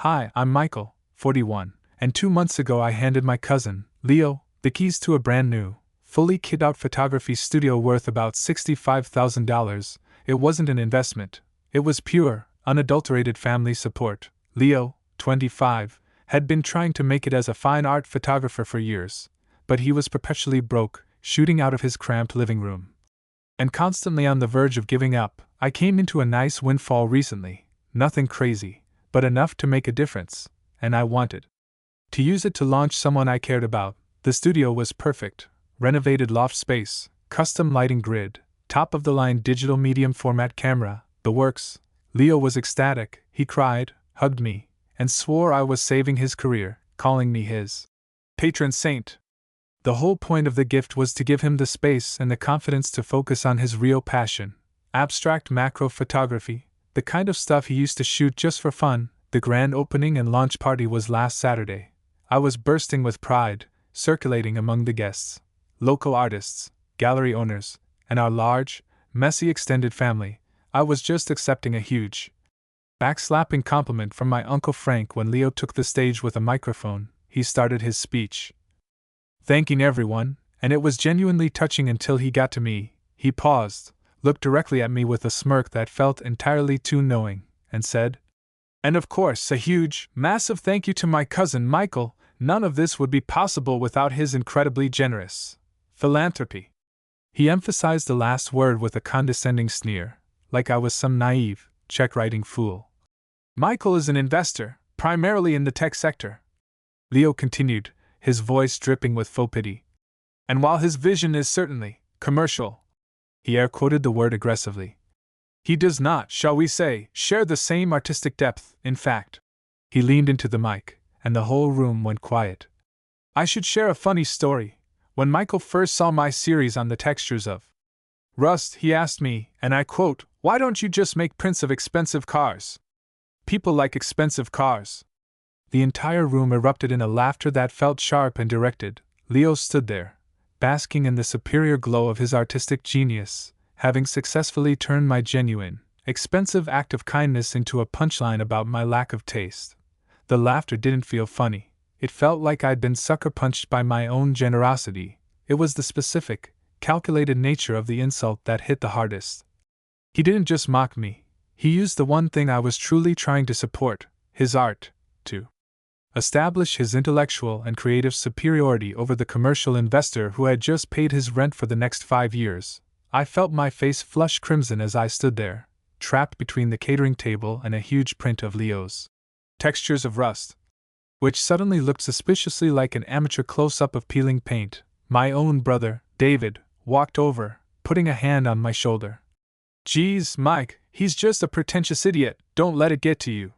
Hi, I'm Michael, 41, and 2 months ago I handed my cousin, Leo, the keys to a brand new, fully kitted-out photography studio worth about $65,000. It wasn't an investment. It was pure, unadulterated family support. Leo, 25, had been trying to make it as a fine art photographer for years, but he was perpetually broke, shooting out of his cramped living room, and constantly on the verge of giving up. I came into a nice windfall recently, nothing crazy, but enough to make a difference, and I wanted to use it to launch someone I cared about. The studio was perfect: renovated loft space, custom lighting grid, top-of-the-line digital medium format camera, the works. Leo was ecstatic. He cried, hugged me, and swore I was saving his career, calling me his patron saint. The whole point of the gift was to give him the space and the confidence to focus on his real passion: abstract macro photography, the kind of stuff he used to shoot just for fun. The grand opening and launch party was last Saturday. I was bursting with pride, circulating among the guests, local artists, gallery owners, and our large, messy extended family. I was just accepting a huge, backslapping compliment from my Uncle Frank when Leo took the stage with a microphone. He started his speech, thanking everyone, and it was genuinely touching until he got to me. He paused, looked directly at me with a smirk that felt entirely too knowing, and said, "And of course, a huge, massive thank you to my cousin Michael. None of this would be possible without his incredibly generous philanthropy." He emphasized the last word with a condescending sneer, like I was some naive, check-writing fool. "Michael is an investor, primarily in the tech sector," Leo continued, his voice dripping with faux pity. "And while his vision is certainly commercial," he air-quoted the word aggressively, "he does not, shall we say, share the same artistic depth. In fact," he leaned into the mic, and the whole room went quiet. I should share a funny story. When Michael first saw my series on the textures of rust, he asked me, and I quote, "Why don't you just make prints of expensive cars? People like expensive cars." The entire room erupted in a laughter that felt sharp and directed. Leo stood there, basking in the superior glow of his artistic genius, having successfully turned my genuine, expensive act of kindness into a punchline about my lack of taste. The laughter didn't feel funny. It felt like I'd been sucker-punched by my own generosity. It was the specific, calculated nature of the insult that hit the hardest. He didn't just mock me. He used the one thing I was truly trying to support, his art, to establish his intellectual and creative superiority over the commercial investor who had just paid his rent for the next 5 years. I felt my face flush crimson as I stood there, trapped between the catering table and a huge print of Leo's Textures of Rust, which suddenly looked suspiciously like an amateur close-up of peeling paint. My own brother, David, walked over, putting a hand on my shoulder. "Geez, Mike, he's just a pretentious idiot, don't let it get to you."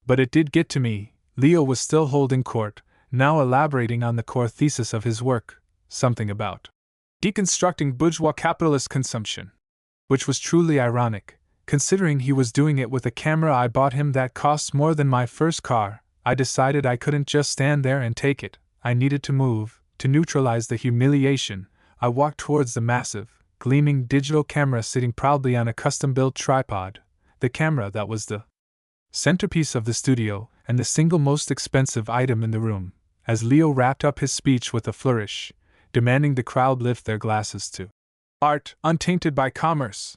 But it did get to me. Leo was still holding court, now elaborating on the core thesis of his work, something about deconstructing bourgeois capitalist consumption, which was truly ironic, considering he was doing it with a camera I bought him that cost more than my first car. I decided I couldn't just stand there and take it. I needed to move. To neutralize the humiliation, I walked towards the massive, gleaming digital camera sitting proudly on a custom-built tripod, the camera that was the centerpiece of the studio and the single most expensive item in the room. As Leo wrapped up his speech with a flourish, demanding the crowd lift their glasses to art untainted by commerce,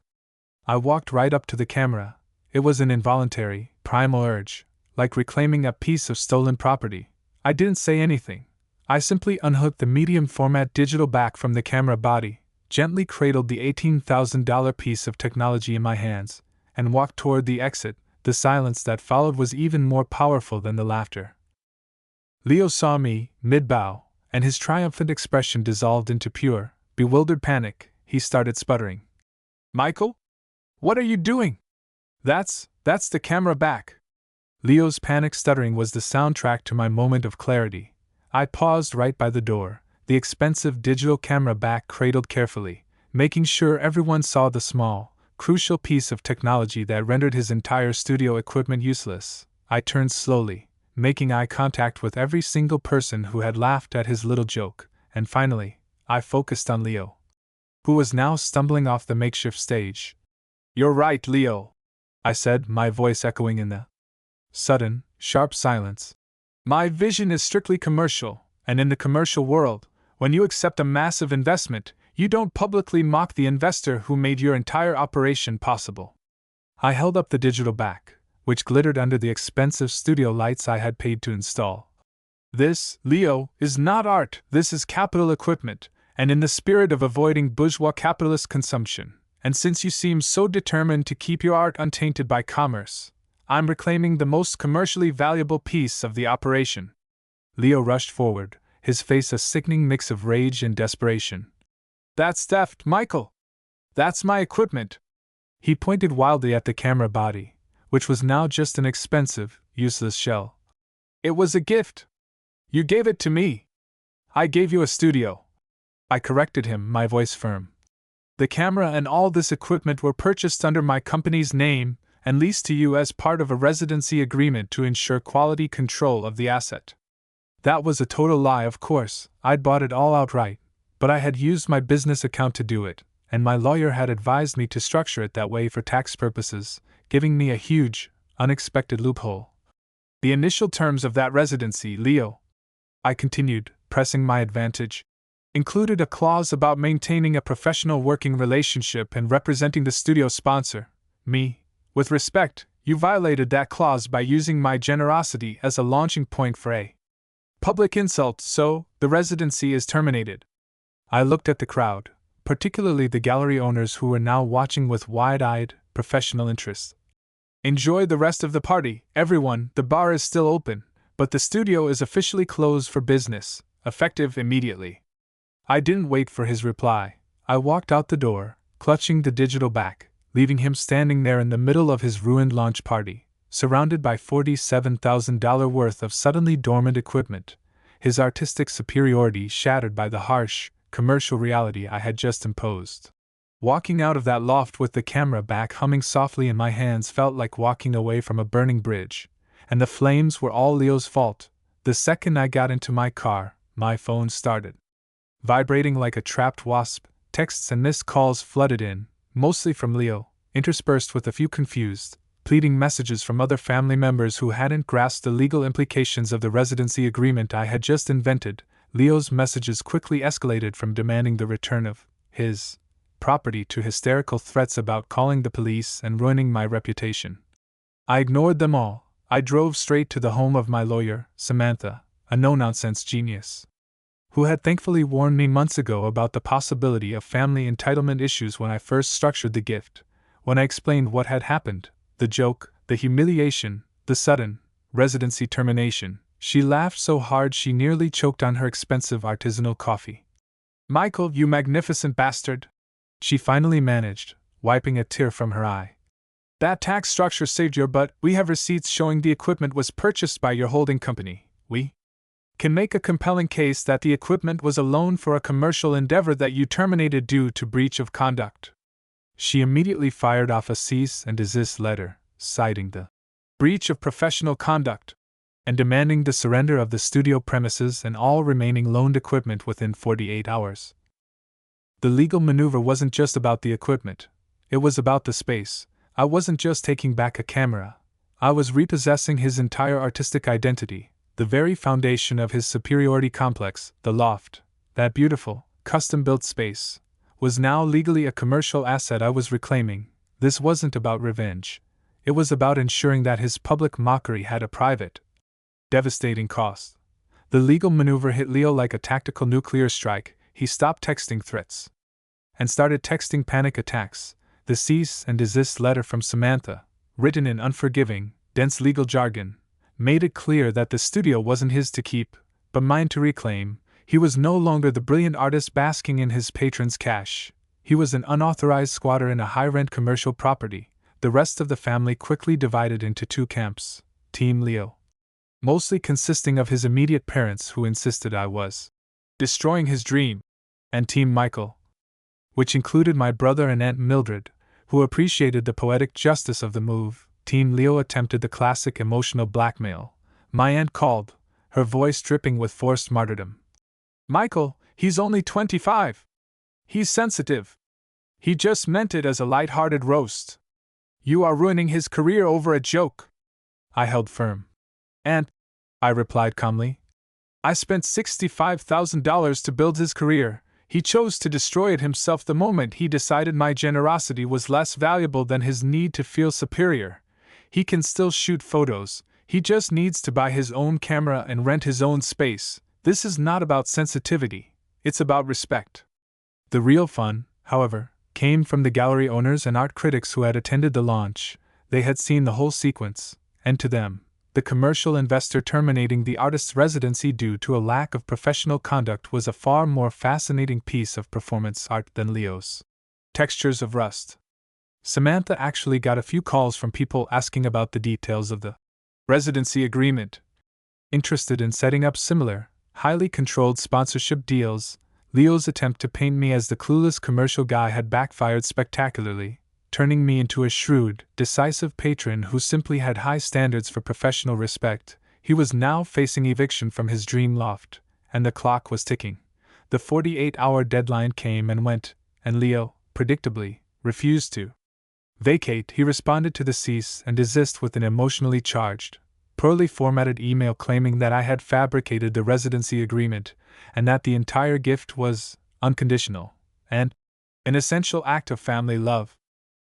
I walked right up to the camera. It was an involuntary, primal urge, like reclaiming a piece of stolen property. I didn't say anything. I simply unhooked the medium-format digital back from the camera body, gently cradled the $18,000 piece of technology in my hands, and walked toward the exit. The silence that followed was even more powerful than the laughter. Leo saw me, mid-bow, and his triumphant expression dissolved into pure, bewildered panic. He started sputtering. "Michael? What are you doing?" That's the camera back." Leo's panic stuttering was the soundtrack to my moment of clarity. I paused right by the door, the expensive digital camera back cradled carefully, making sure everyone saw the small, crucial piece of technology that rendered his entire studio equipment useless. I turned slowly, making eye contact with every single person who had laughed at his little joke, and finally, I focused on Leo, who was now stumbling off the makeshift stage. "You're right, Leo," I said, my voice echoing in the sudden, sharp silence. My vision is strictly commercial, and in the commercial world, when you accept a massive investment, you don't publicly mock the investor who made your entire operation possible. I held up the digital back, which glittered under the expensive studio lights I had paid to install. This, Leo, is not art, this is capital equipment, and in the spirit of avoiding bourgeois capitalist consumption, and since you seem so determined to keep your art untainted by commerce, I'm reclaiming the most commercially valuable piece of the operation. Leo rushed forward, his face a sickening mix of rage and desperation. That's theft, Michael! That's my equipment! He pointed wildly at the camera body, which was now just an expensive, useless shell. It was a gift! You gave it to me! I gave you a studio! I corrected him, my voice firm. The camera and all this equipment were purchased under my company's name and leased to you as part of a residency agreement to ensure quality control of the asset. That was a total lie, of course. I'd bought it all outright, but I had used my business account to do it, and my lawyer had advised me to structure it that way for tax purposes, giving me a huge, unexpected loophole. The initial terms of that residency, Leo, I continued, pressing my advantage, included a clause about maintaining a professional working relationship and representing the studio sponsor, me. With respect, you violated that clause by using my generosity as a launching point for a public insult, so the residency is terminated. I looked at the crowd, particularly the gallery owners who were now watching with wide-eyed, professional interest. Enjoy the rest of the party, everyone, the bar is still open, but the studio is officially closed for business, effective immediately. I didn't wait for his reply. I walked out the door, clutching the digital back, leaving him standing there in the middle of his ruined launch party, surrounded by $47,000 worth of suddenly dormant equipment, his artistic superiority shattered by the harsh, commercial reality I had just imposed. Walking out of that loft with the camera back humming softly in my hands felt like walking away from a burning bridge, and the flames were all Leo's fault. The second I got into my car, my phone started. Vibrating like a trapped wasp, texts and missed calls flooded in, mostly from Leo, interspersed with a few confused, pleading messages from other family members who hadn't grasped the legal implications of the residency agreement I had just invented. Leo's messages quickly escalated from demanding the return of his property to hysterical threats about calling the police and ruining my reputation. I ignored them all. I drove straight to the home of my lawyer, Samantha, a no-nonsense genius, who had thankfully warned me months ago about the possibility of family entitlement issues when I first structured the gift. When I explained what had happened, the joke, the humiliation, the sudden residency termination, she laughed so hard she nearly choked on her expensive artisanal coffee. Michael, you magnificent bastard! She finally managed, wiping a tear from her eye. That tax structure saved your butt. We have receipts showing the equipment was purchased by your holding company. We can make a compelling case that the equipment was a loan for a commercial endeavor that you terminated due to breach of conduct. She immediately fired off a cease and desist letter, citing the breach of professional conduct, and demanding the surrender of the studio premises and all remaining loaned equipment within 48 hours. The legal maneuver wasn't just about the equipment, it was about the space. I wasn't just taking back a camera, I was repossessing his entire artistic identity, the very foundation of his superiority complex. The loft, that beautiful, custom-built space, was now legally a commercial asset I was reclaiming. This wasn't about revenge. It was about ensuring that his public mockery had a private, devastating cost. The legal maneuver hit Leo like a tactical nuclear strike. He stopped texting threats and started texting panic attacks. The cease and desist letter from Samantha, written in unforgiving, dense legal jargon, made it clear that the studio wasn't his to keep, but mine to reclaim. He was no longer the brilliant artist basking in his patron's cash. He was an unauthorized squatter in a high-rent commercial property. The rest of the family quickly divided into two camps: Team Leo, mostly consisting of his immediate parents who insisted I was destroying his dream, and Team Michael, which included my brother and Aunt Mildred, who appreciated the poetic justice of the move. Team Leo attempted the classic emotional blackmail. My aunt called, her voice dripping with forced martyrdom. Michael, he's only 25. He's sensitive. He just meant it as a light-hearted roast. You are ruining his career over a joke. I held firm. And, I replied calmly, I spent $65,000 to build his career. He chose to destroy it himself the moment he decided my generosity was less valuable than his need to feel superior. He can still shoot photos, he just needs to buy his own camera and rent his own space. This is not about sensitivity, it's about respect. The real fun, however, came from the gallery owners and art critics who had attended the launch. They had seen the whole sequence, and to them, the commercial investor terminating the artist's residency due to a lack of professional conduct was a far more fascinating piece of performance art than Leo's textures of rust. Samantha actually got a few calls from people asking about the details of the residency agreement. Interested in setting up similar, highly controlled sponsorship deals, Leo's attempt to paint me as the clueless commercial guy had backfired spectacularly, turning me into a shrewd, decisive patron who simply had high standards for professional respect. He was now facing eviction from his dream loft, and the clock was ticking. The 48-hour deadline came and went, and Leo, predictably, refused to vacate. He responded to the cease and desist with an emotionally charged, poorly formatted email claiming that I had fabricated the residency agreement, and that the entire gift was unconditional, and an essential act of family love.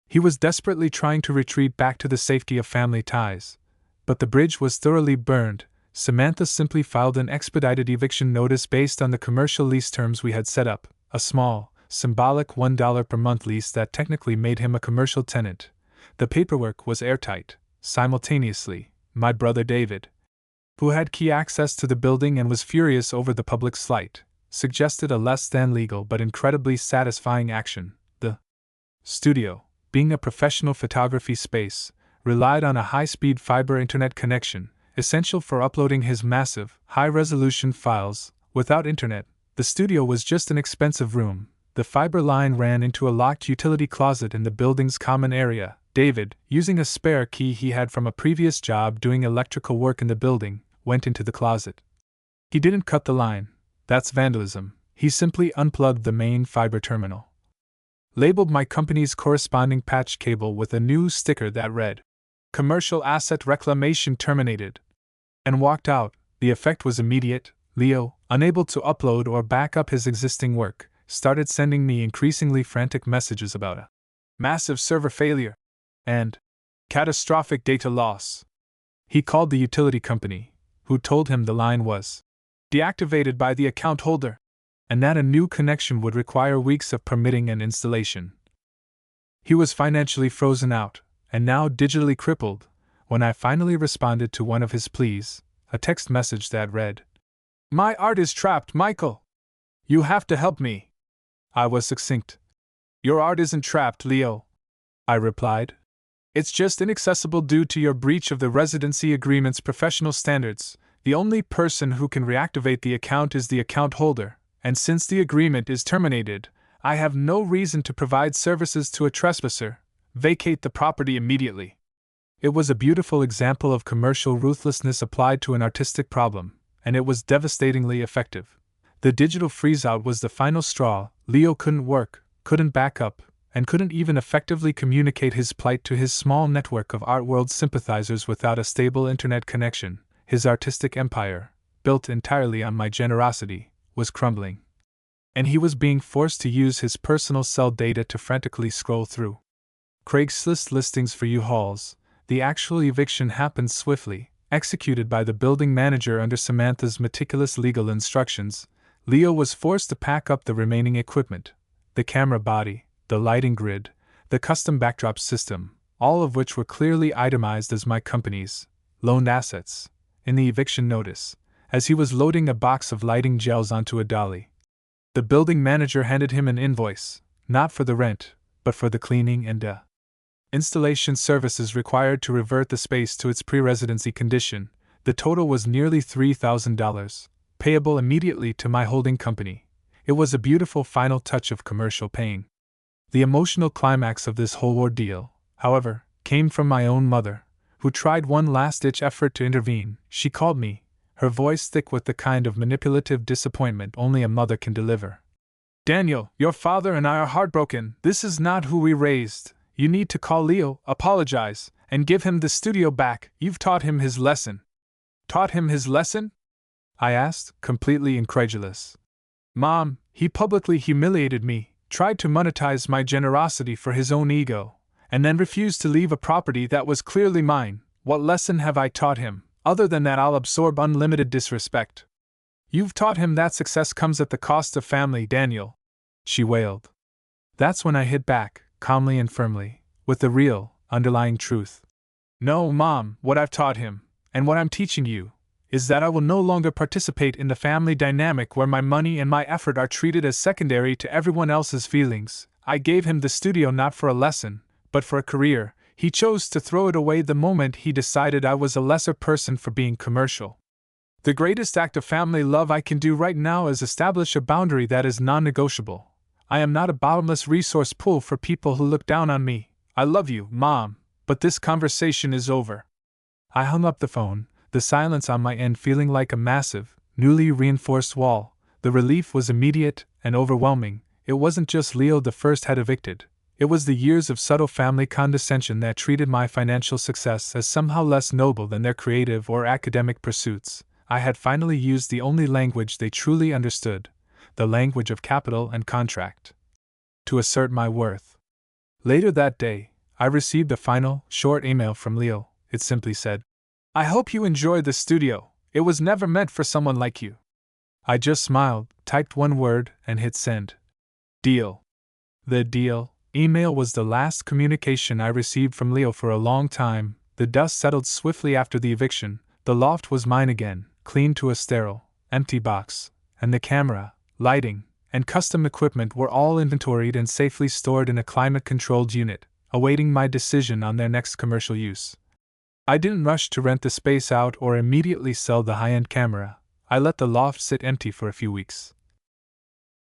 He was desperately trying to retreat back to the safety of family ties, but the bridge was thoroughly burned. Samantha simply filed an expedited eviction notice based on the commercial lease terms we had set up, a small, symbolic $1 per month lease that technically made him a commercial tenant. The paperwork was airtight. Simultaneously, my brother David, who had key access to the building and was furious over the public slight, suggested a less than legal but incredibly satisfying action. The studio, being a professional photography space, relied on a high-speed fiber internet connection, essential for uploading his massive, high-resolution files. Without internet, the studio was just an expensive room. The fiber line ran into a locked utility closet in the building's common area. David, using a spare key he had from a previous job doing electrical work in the building, went into the closet. He didn't cut the line. That's vandalism. He simply unplugged the main fiber terminal, labeled my company's corresponding patch cable with a new sticker that read, "Commercial Asset Reclamation Terminated," and walked out. The effect was immediate. Leo, unable to upload or back up his existing work, started sending me increasingly frantic messages about a massive server failure and catastrophic data loss. He called the utility company, who told him the line was deactivated by the account holder, and that a new connection would require weeks of permitting and installation. He was financially frozen out, and now digitally crippled, when I finally responded to one of his pleas, a text message that read, "My art is trapped, Michael. You have to help me." I was succinct. "Your art isn't trapped, Leo," I replied. "It's just inaccessible due to your breach of the residency agreement's professional standards. The only person who can reactivate the account is the account holder, and since the agreement is terminated, I have no reason to provide services to a trespasser. Vacate the property immediately." It was a beautiful example of commercial ruthlessness applied to an artistic problem, and it was devastatingly effective. The digital freeze-out was the final straw. Leo couldn't work, couldn't back up, and couldn't even effectively communicate his plight to his small network of art world sympathizers without a stable internet connection. His artistic empire, built entirely on my generosity, was crumbling. And he was being forced to use his personal cell data to frantically scroll through Craigslist listings for U-Hauls. The actual eviction happened swiftly, executed by the building manager under Samantha's meticulous legal instructions. Leo was forced to pack up the remaining equipment, the camera body, the lighting grid, the custom backdrop system, all of which were clearly itemized as my company's loaned assets, in the eviction notice, as he was loading a box of lighting gels onto a dolly. The building manager handed him an invoice, not for the rent, but for the cleaning and installation services required to revert the space to its pre-residency condition. The total was nearly $3,000, payable immediately to my holding company. It was a beautiful final touch of commercial pain. The emotional climax of this whole ordeal, however, came from my own mother, who tried one last-ditch effort to intervene. She called me, her voice thick with the kind of manipulative disappointment only a mother can deliver. "Daniel, your father and I are heartbroken. This is not who we raised. You need to call Leo, apologize, and give him the studio back. You've taught him his lesson." Taught him his lesson? I asked, completely incredulous. Mom, he publicly humiliated me, tried to monetize my generosity for his own ego, and then refused to leave a property that was clearly mine. What lesson have I taught him, other than that I'll absorb unlimited disrespect? You've taught him that success comes at the cost of family, Daniel, she wailed. That's when I hit back, calmly and firmly, with the real, underlying truth. No, Mom, what I've taught him, and what I'm teaching you, is that I will no longer participate in the family dynamic where my money and my effort are treated as secondary to everyone else's feelings. I gave him the studio not for a lesson, but for a career. He chose to throw it away the moment he decided I was a lesser person for being commercial. The greatest act of family love I can do right now is establish a boundary that is non-negotiable. I am not a bottomless resource pool for people who look down on me. I love you, Mom, but this conversation is over. I hung up the phone, the silence on my end feeling like a massive, newly reinforced wall. The relief was immediate and overwhelming. It wasn't just Leo the first had evicted. It was the years of subtle family condescension that treated my financial success as somehow less noble than their creative or academic pursuits. I had finally used the only language they truly understood, the language of capital and contract, to assert my worth. Later that day, I received a final, short email from Leo. It simply said, I hope you enjoyed the studio. It was never meant for someone like you. I just smiled, typed one word, and hit send. Deal. The deal email was the last communication I received from Leo for a long time. The dust settled swiftly after the eviction. The loft was mine again, clean to a sterile, empty box, and the camera, lighting, and custom equipment were all inventoried and safely stored in a climate-controlled unit, awaiting my decision on their next commercial use. I didn't rush to rent the space out or immediately sell the high-end camera. I let the loft sit empty for a few weeks,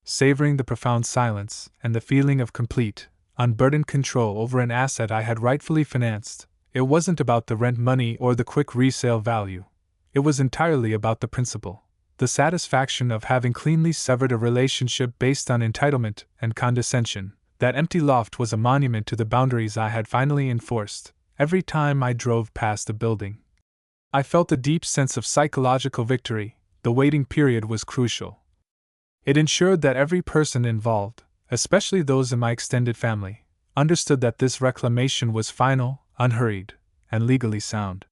savoring the profound silence and the feeling of complete, unburdened control over an asset I had rightfully financed. It wasn't about the rent money or the quick resale value. It was entirely about the principle, the satisfaction of having cleanly severed a relationship based on entitlement and condescension. That empty loft was a monument to the boundaries I had finally enforced. Every time I drove past a building, I felt a deep sense of psychological victory. The waiting period was crucial. It ensured that every person involved, especially those in my extended family, understood that this reclamation was final, unhurried, and legally sound.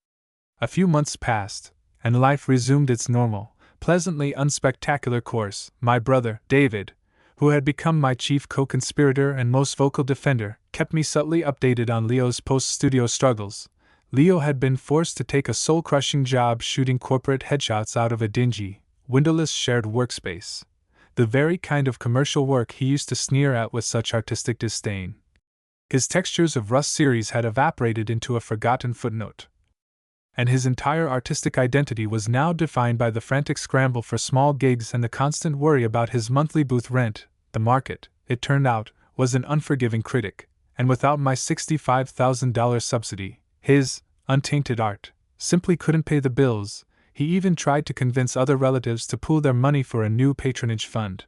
A few months passed, and life resumed its normal, pleasantly unspectacular course. My brother, David, who had become my chief co-conspirator and most vocal defender, kept me subtly updated on Leo's post-studio struggles. Leo had been forced to take a soul-crushing job shooting corporate headshots out of a dingy, windowless shared workspace, the very kind of commercial work he used to sneer at with such artistic disdain. His Textures of Rust series had evaporated into a forgotten footnote, and his entire artistic identity was now defined by the frantic scramble for small gigs and the constant worry about his monthly booth rent. The market, it turned out, was an unforgiving critic, and without my $65,000 subsidy, his untainted art simply couldn't pay the bills. He even tried to convince other relatives to pool their money for a new patronage fund.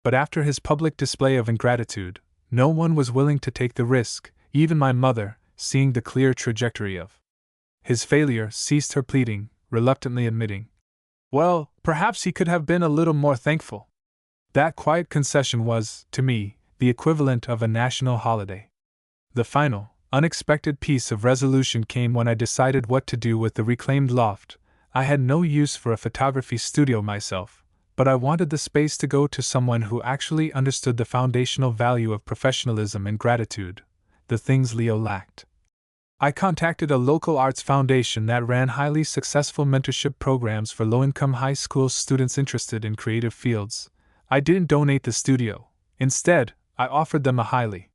But after his public display of ingratitude, no one was willing to take the risk. Even my mother, seeing the clear trajectory of his failure, ceased her pleading, reluctantly admitting, well, perhaps he could have been a little more thankful. That quiet concession was, to me, the equivalent of a national holiday. The final, unexpected piece of resolution came when I decided what to do with the reclaimed loft. I had no use for a photography studio myself, but I wanted the space to go to someone who actually understood the foundational value of professionalism and gratitude, the things Leo lacked. I contacted a local arts foundation that ran highly successful mentorship programs for low-income high school students interested in creative fields. I didn't donate the studio. Instead, I offered them a highly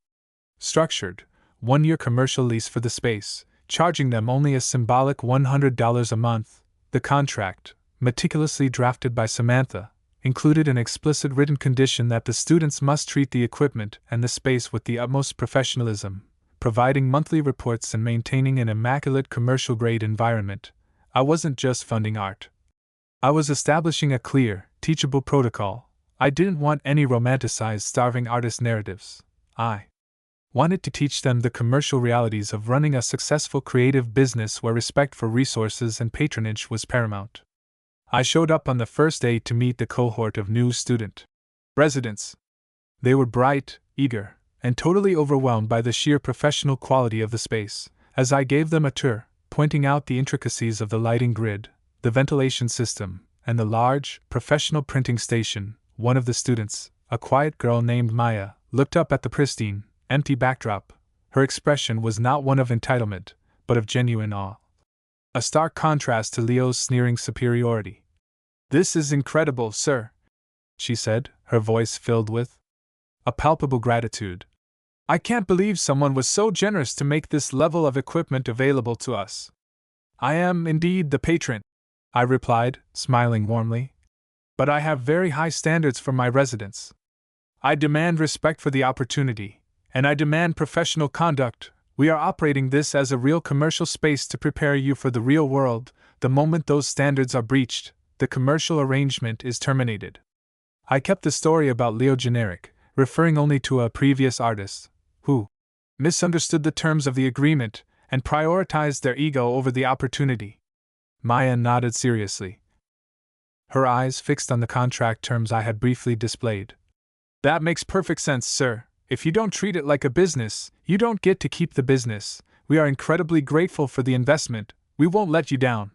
structured, one-year commercial lease for the space, charging them only a symbolic $100 a month. The contract, meticulously drafted by Samantha, included an explicit written condition that the students must treat the equipment and the space with the utmost professionalism, providing monthly reports and maintaining an immaculate commercial-grade environment. I wasn't just funding art. I was establishing a clear, teachable protocol. I didn't want any romanticized starving artist narratives. I Wanted to teach them the commercial realities of running a successful creative business where respect for resources and patronage was paramount. I showed up on the first day to meet the cohort of new student residents. They were bright, eager, and totally overwhelmed by the sheer professional quality of the space. As I gave them a tour, pointing out the intricacies of the lighting grid, the ventilation system, and the large, professional printing station, one of the students, a quiet girl named Maya, looked up at the pristine, empty backdrop. Her expression was not one of entitlement, but of genuine awe. A stark contrast to Leo's sneering superiority. "This is incredible, sir," she said, her voice filled with a palpable gratitude. "I can't believe someone was so generous to make this level of equipment available to us." "I am indeed the patron," I replied, smiling warmly. "But I have very high standards for my residents. I demand respect for the opportunity, and I demand professional conduct. We are operating this as a real commercial space to prepare you for the real world. The moment those standards are breached, the commercial arrangement is terminated." I kept the story about Leo generic, referring only to a previous artist, who misunderstood the terms of the agreement and prioritized their ego over the opportunity. Maya nodded seriously, her eyes fixed on the contract terms I had briefly displayed. "That makes perfect sense, sir. If you don't treat it like a business, you don't get to keep the business. We are incredibly grateful for the investment. We won't let you down."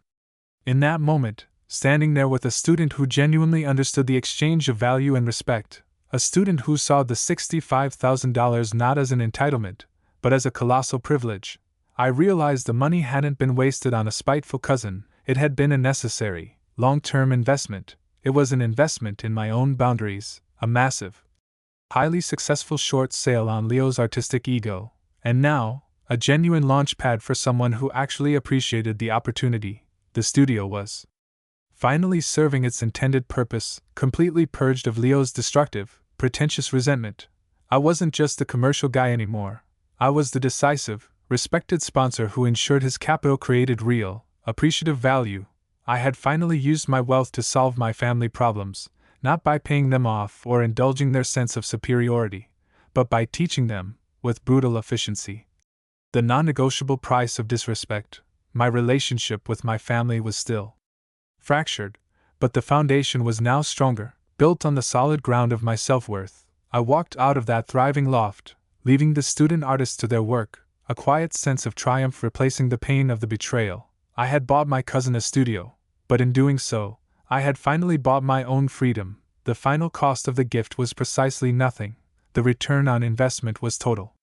In that moment, standing there with a student who genuinely understood the exchange of value and respect, a student who saw the $65,000 not as an entitlement, but as a colossal privilege, I realized the money hadn't been wasted on a spiteful cousin. It had been a necessary, long-term investment. It was an investment in my own boundaries, a massive, highly successful short sale on Leo's artistic ego, and now, a genuine launch pad for someone who actually appreciated the opportunity. The studio was finally serving its intended purpose, completely purged of Leo's destructive, pretentious resentment. I wasn't just the commercial guy anymore. I was the decisive, respected sponsor who ensured his capital created real, appreciative value. I had finally used my wealth to solve my family problems, not by paying them off or indulging their sense of superiority, but by teaching them, with brutal efficiency, the non-negotiable price of disrespect. My relationship with my family was still fractured, but the foundation was now stronger, built on the solid ground of my self-worth. I walked out of that thriving loft, leaving the student artists to their work, a quiet sense of triumph replacing the pain of the betrayal. I had bought my cousin a studio, but in doing so, I had finally bought my own freedom. The final cost of the gift was precisely nothing. The return on investment was total.